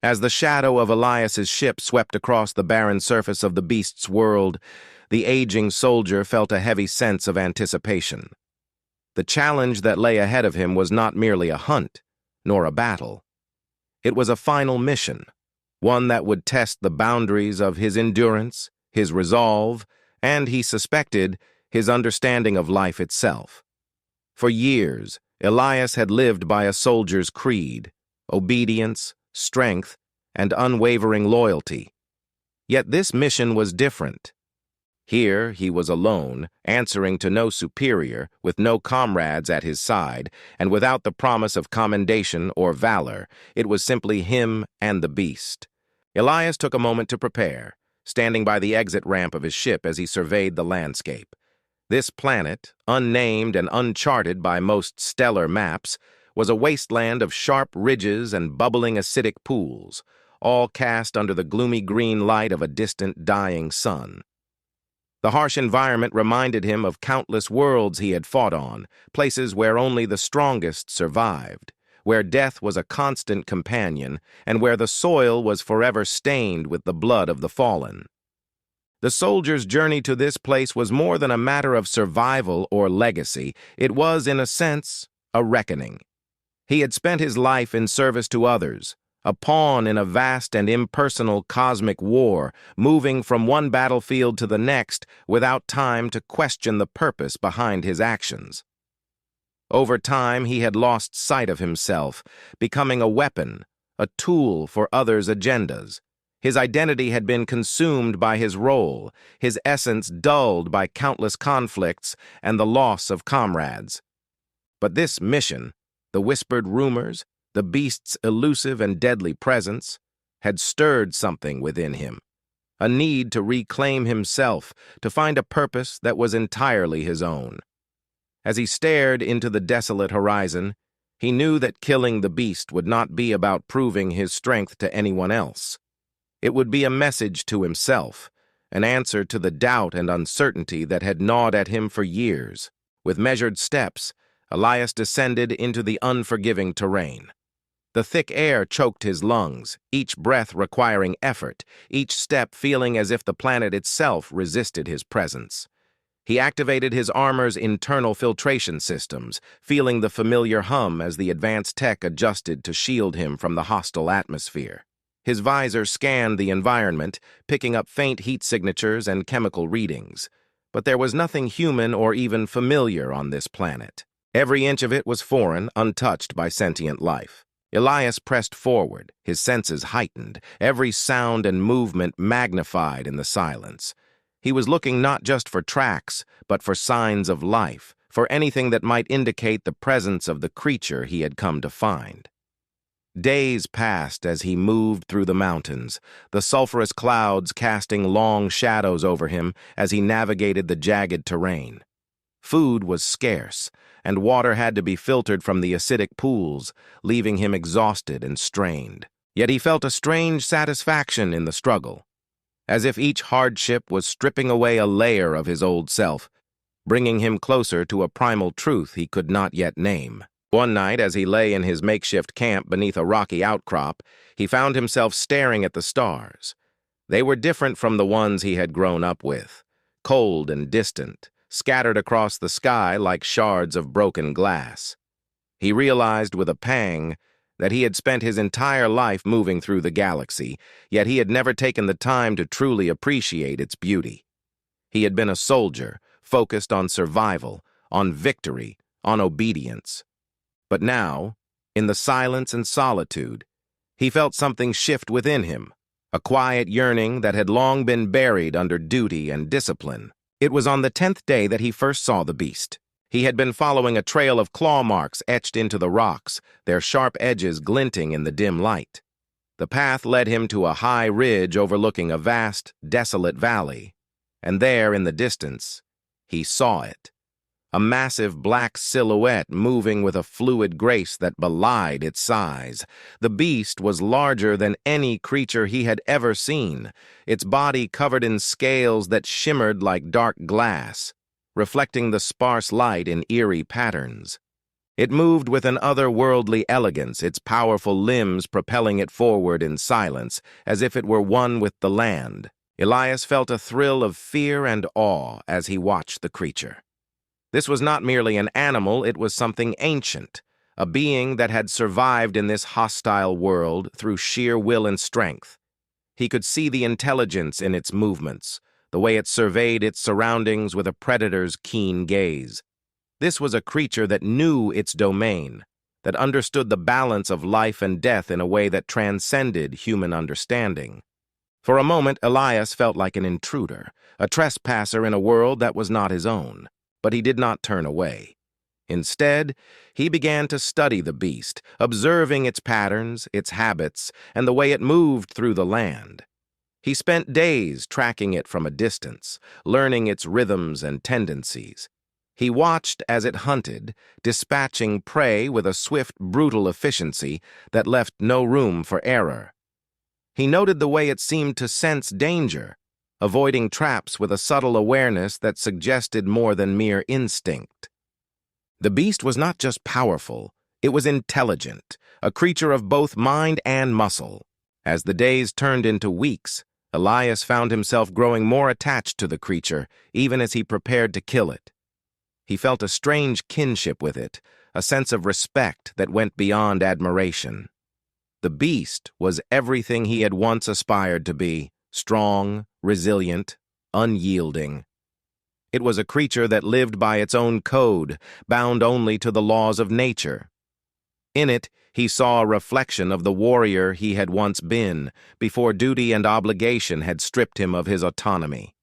As the shadow of Elias's ship swept across the barren surface of the beast's world, the aging soldier felt a heavy sense of anticipation. The challenge that lay ahead of him was not merely a hunt, nor a battle. It was a final mission, one that would test the boundaries of his endurance, his resolve, and, he suspected, his understanding of life itself. For years, Elias had lived by a soldier's creed: obedience, strength, and unwavering loyalty. Yet this mission was different. Here he was alone, answering to no superior, with no comrades at his side, and without the promise of commendation or valor. It was simply him and the beast. Elias took a moment to prepare, standing by the exit ramp of his ship as he surveyed the landscape. This planet, unnamed and uncharted by most stellar maps, was a wasteland of sharp ridges and bubbling acidic pools, all cast under the gloomy green light of a distant dying sun. The harsh environment reminded him of countless worlds he had fought on, places where only the strongest survived, where death was a constant companion, and where the soil was forever stained with the blood of the fallen. The soldier's journey to this place was more than a matter of survival or legacy. It was, in a sense, a reckoning. He had spent his life in service to others, a pawn in a vast and impersonal cosmic war, moving from one battlefield to the next without time to question the purpose behind his actions. Over time, he had lost sight of himself, becoming a weapon, a tool for others' agendas. His identity had been consumed by his role, his essence dulled by countless conflicts and the loss of comrades. But this mission, the whispered rumors, the beast's elusive and deadly presence, had stirred something within him, a need to reclaim himself, to find a purpose that was entirely his own. As he stared into the desolate horizon, he knew that killing the beast would not be about proving his strength to anyone else. It would be a message to himself, an answer to the doubt and uncertainty that had gnawed at him for years. With measured steps, Elias descended into the unforgiving terrain. The thick air choked his lungs, each breath requiring effort, each step feeling as if the planet itself resisted his presence. He activated his armor's internal filtration systems, feeling the familiar hum as the advanced tech adjusted to shield him from the hostile atmosphere. His visor scanned the environment, picking up faint heat signatures and chemical readings. But there was nothing human or even familiar on this planet. Every inch of it was foreign, untouched by sentient life. Elias pressed forward, his senses heightened, every sound and movement magnified in the silence. He was looking not just for tracks, but for signs of life, for anything that might indicate the presence of the creature he had come to find. Days passed as he moved through the mountains, the sulphurous clouds casting long shadows over him as he navigated the jagged terrain. Food was scarce, and water had to be filtered from the acidic pools, leaving him exhausted and strained. Yet he felt a strange satisfaction in the struggle, as if each hardship was stripping away a layer of his old self, bringing him closer to a primal truth he could not yet name. One night, as he lay in his makeshift camp beneath a rocky outcrop, he found himself staring at the stars. They were different from the ones he had grown up with, cold and distant, scattered across the sky like shards of broken glass. He realized with a pang that he had spent his entire life moving through the galaxy, yet he had never taken the time to truly appreciate its beauty. He had been a soldier, focused on survival, on victory, on obedience. But now, in the silence and solitude, he felt something shift within him, a quiet yearning that had long been buried under duty and discipline. It was on the 10th day that he first saw the beast. He had been following a trail of claw marks etched into the rocks, their sharp edges glinting in the dim light. The path led him to a high ridge overlooking a vast, desolate valley, and there, in the distance, he saw it. A massive black silhouette moving with a fluid grace that belied its size. The beast was larger than any creature he had ever seen, its body covered in scales that shimmered like dark glass, reflecting the sparse light in eerie patterns. It moved with an otherworldly elegance, its powerful limbs propelling it forward in silence, as if it were one with the land. Elias felt a thrill of fear and awe as he watched the creature. This was not merely an animal, it was something ancient, a being that had survived in this hostile world through sheer will and strength. He could see the intelligence in its movements, the way it surveyed its surroundings with a predator's keen gaze. This was a creature that knew its domain, that understood the balance of life and death in a way that transcended human understanding. For a moment, Elias felt like an intruder, a trespasser in a world that was not his own, but he did not turn away. Instead, he began to study the beast, observing its patterns, its habits, and the way it moved through the land. He spent days tracking it from a distance, learning its rhythms and tendencies. He watched as it hunted, dispatching prey with a swift, brutal efficiency that left no room for error. He noted the way it seemed to sense danger, avoiding traps with a subtle awareness that suggested more than mere instinct. The beast was not just powerful, it was intelligent, a creature of both mind and muscle. As the days turned into weeks, Elias found himself growing more attached to the creature, even as he prepared to kill it. He felt a strange kinship with it, a sense of respect that went beyond admiration. The beast was everything he had once aspired to be, strong, resilient, unyielding. It was a creature that lived by its own code, bound only to the laws of nature. In it, he saw a reflection of the warrior he had once been, before duty and obligation had stripped him of his autonomy.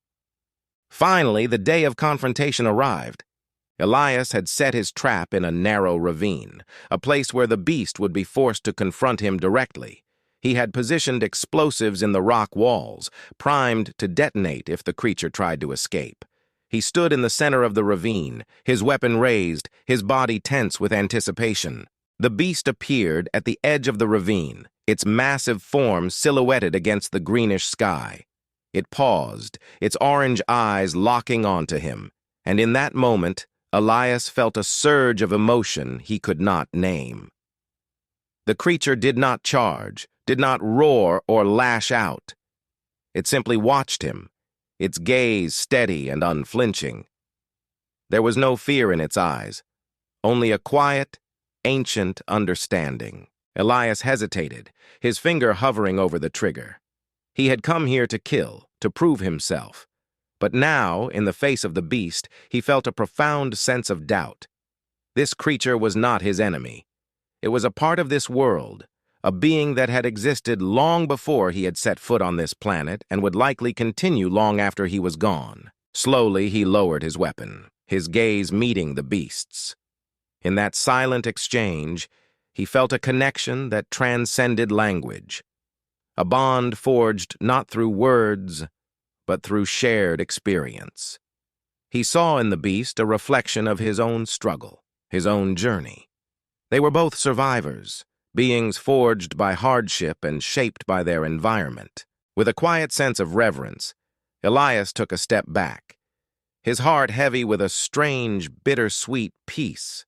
Finally, the day of confrontation arrived. Elias had set his trap in a narrow ravine, a place where the beast would be forced to confront him directly. He had positioned explosives in the rock walls, primed to detonate if the creature tried to escape. He stood in the center of the ravine, his weapon raised, his body tense with anticipation. The beast appeared at the edge of the ravine, its massive form silhouetted against the greenish sky. It paused, its orange eyes locking onto him, and in that moment, Elias felt a surge of emotion he could not name. The creature did not charge, did not roar or lash out. It simply watched him, its gaze steady and unflinching. There was no fear in its eyes, only a quiet, ancient understanding. Elias hesitated, his finger hovering over the trigger. He had come here to kill, to prove himself. But now, in the face of the beast, he felt a profound sense of doubt. This creature was not his enemy. It was a part of this world, a being that had existed long before he had set foot on this planet and would likely continue long after he was gone. Slowly, he lowered his weapon, his gaze meeting the beast's. In that silent exchange, he felt a connection that transcended language, a bond forged not through words, but through shared experience. He saw in the beast a reflection of his own struggle, his own journey. They were both survivors, beings forged by hardship and shaped by their environment. With a quiet sense of reverence, Elias took a step back, his heart heavy with a strange, bittersweet peace.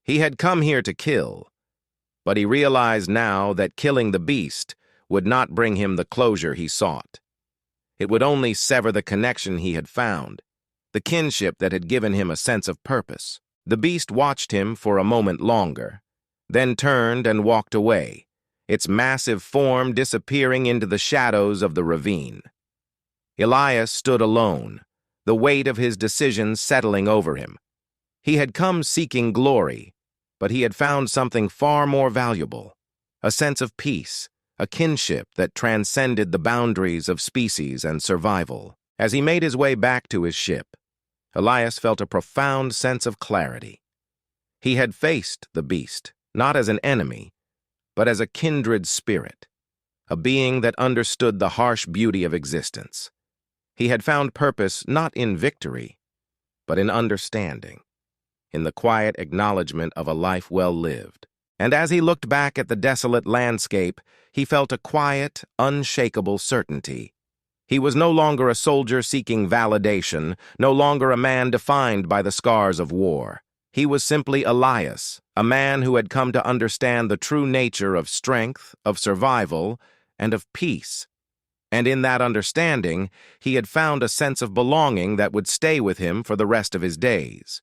He had come here to kill, but he realized now that killing the beast would not bring him the closure he sought. It would only sever the connection he had found, the kinship that had given him a sense of purpose. The beast watched him for a moment longer, then turned and walked away, its massive form disappearing into the shadows of the ravine. Elias stood alone, the weight of his decision settling over him. He had come seeking glory, but he had found something far more valuable, a sense of peace, a kinship that transcended the boundaries of species and survival. As he made his way back to his ship, Elias felt a profound sense of clarity. He had faced the beast, not as an enemy, but as a kindred spirit, a being that understood the harsh beauty of existence. He had found purpose not in victory, but in understanding, in the quiet acknowledgement of a life well lived. And as he looked back at the desolate landscape, he felt a quiet, unshakable certainty. He was no longer a soldier seeking validation, no longer a man defined by the scars of war. He was simply Elias, a man who had come to understand the true nature of strength, of survival, and of peace. And in that understanding, he had found a sense of belonging that would stay with him for the rest of his days.